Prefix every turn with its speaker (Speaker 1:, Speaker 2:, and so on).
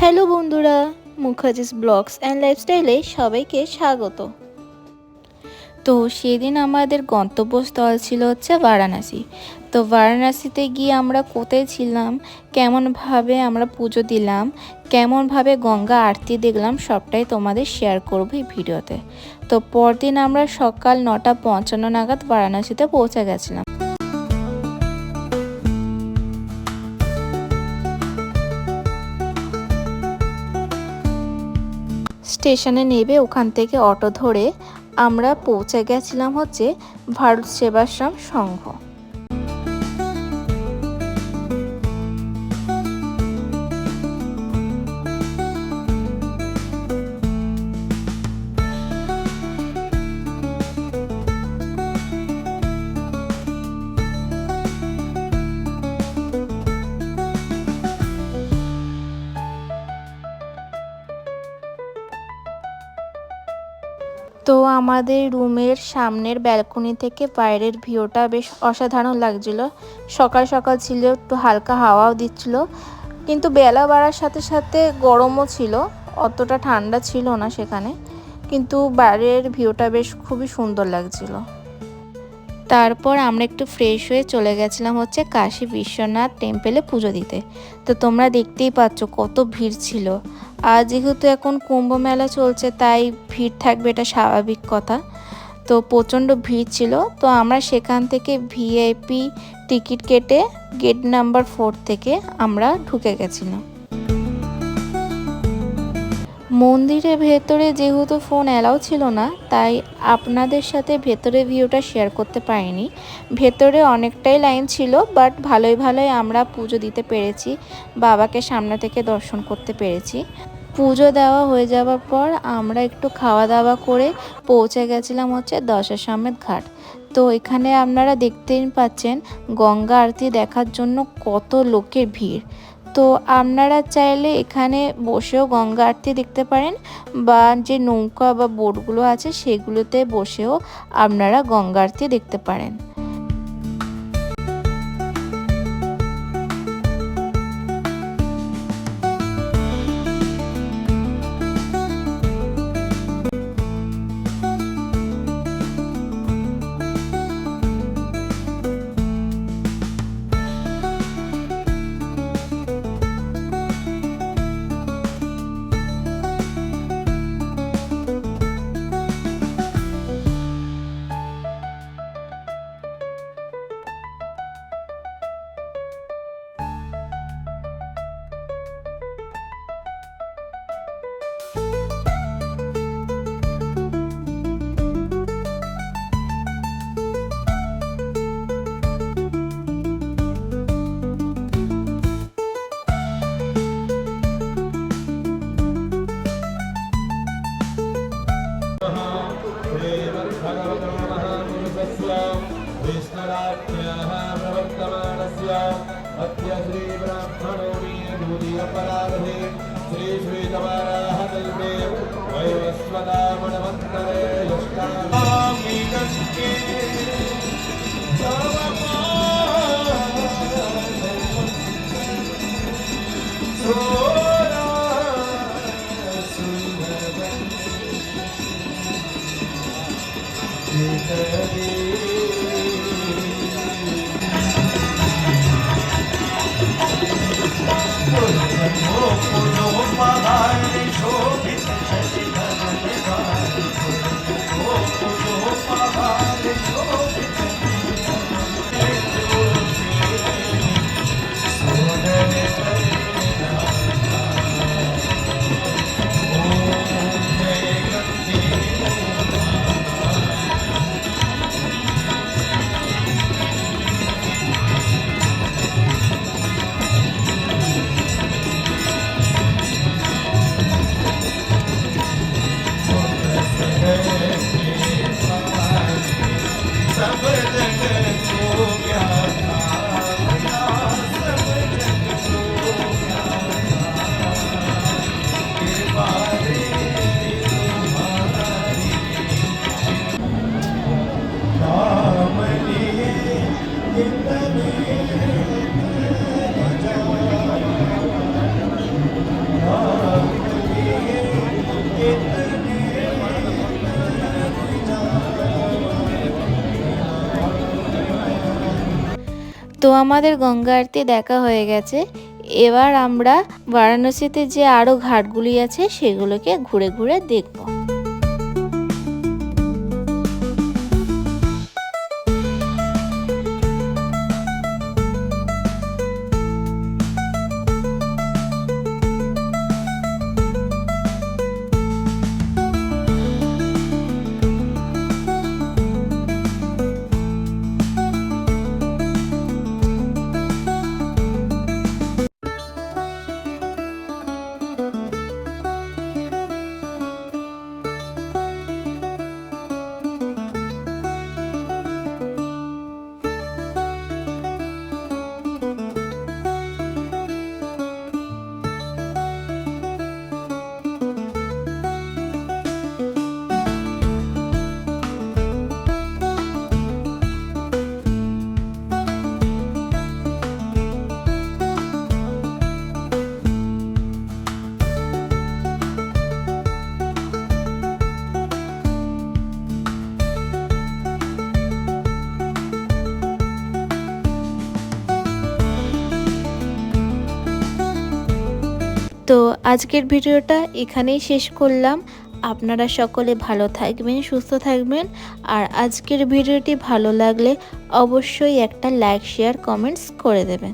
Speaker 1: Hello বন্ধুরা, Mukherjees blogs and লাইফস্টাইলে সবাইকে স্বাগত। তো সেদিন আমাদের গন্তব্যস্থল ছিল হচ্ছে বারাণসী। তো বারাণসীতে গিয়ে আমরা কোথায় ছিলাম, কেমনভাবে আমরা পুজো দিলাম, কেমনভাবে গঙ্গা আরতি দেখলাম, সবটাই তোমাদের শেয়ার করবো এই ভিডিওতে। তো পরদিন আমরা সকাল 9:55 নাগাদ বারাণসীতে পৌঁছে গেছিলাম। স্টেশনে নেমে ওখান থেকে অটো ধরে আমরা পৌঁছে গেছিলাম হচ্ছে ভারত সেবাশ্রম সংঘ। তো আমাদের রুমের সামনের ব্যালকনি থেকে বাইরের ভিউটা বেশ অসাধারণ লাগছিল। সকাল সকাল ছিল, একটু হালকা হাওয়াও দিচ্ছিল, কিন্তু বেলা বাড়ার সাথে সাথে গরমও ছিল, অতটা ঠান্ডা ছিল না সেখানে, কিন্তু বাইরের ভিউটা বেশ খুবই সুন্দর লাগছিল। তারপর আমরা একটু ফ্রেশ হয়ে চলে গেছিলাম হচ্ছে কাশী বিশ্বনাথ টেম্পলে পুজো দিতে। তো তোমরা দেখতেই পাচ্ছ কত ভিড় ছিল। আর যেহেতু এখন কুম্ভ মেলা চলছে তাই ভিড় থাকবে, এটা স্বাভাবিক কথা। তো প্রচণ্ড ভিড় ছিল। তো আমরা সেখান থেকে ভিআইপি টিকিট কেটে গেট নাম্বার 4 থেকে আমরা ঢুকে গেছিলাম। মন্দিরের ভেতরে যেহেতু ফোন অ্যালাউ ছিল না, তাই আপনাদের সাথে ভেতরে ভিউটা শেয়ার করতে পারিনি। ভেতরে অনেকটাই লাইন ছিল, বাট ভালোই আমরা পুজো দিতে পেরেছি, বাবাকে সামনে থেকে দর্শন করতে পেরেছি। পুজো দেওয়া হয়ে যাওয়ার পর আমরা একটু খাওয়া দাওয়া করে পৌঁছে গেছিলাম হচ্ছে দশাশ্বমেধ ঘাট। তো এখানে আপনারা দেখতেই পাচ্ছেন গঙ্গা আরতি দেখার জন্য কত লোকের ভিড়। তো আপনারা চাইলে এখানে বসেও গঙ্গা আরতি দেখতে পারেন, বা যে নৌকা বা বোটগুলো আছে সেগুলোতে বসেও আপনারা গঙ্গা আরতি দেখতে পারেন। তো আমাদের গঙ্গা আরতি দেখা হয়ে গেছে। এবার আমরা বারাণসীতে যে আরও ঘাটগুলি আছে সেগুলোকে ঘুরে ঘুরে দেখব। তো আজকের ভিডিওটা এখানেই শেষ করলাম। আপনারা সকলে ভালো থাকবেন, সুস্থ থাকবেন। আর আজকের ভিডিওটি ভালো লাগলে অবশ্যই একটা লাইক, শেয়ার, কমেন্টস করে দেবেন।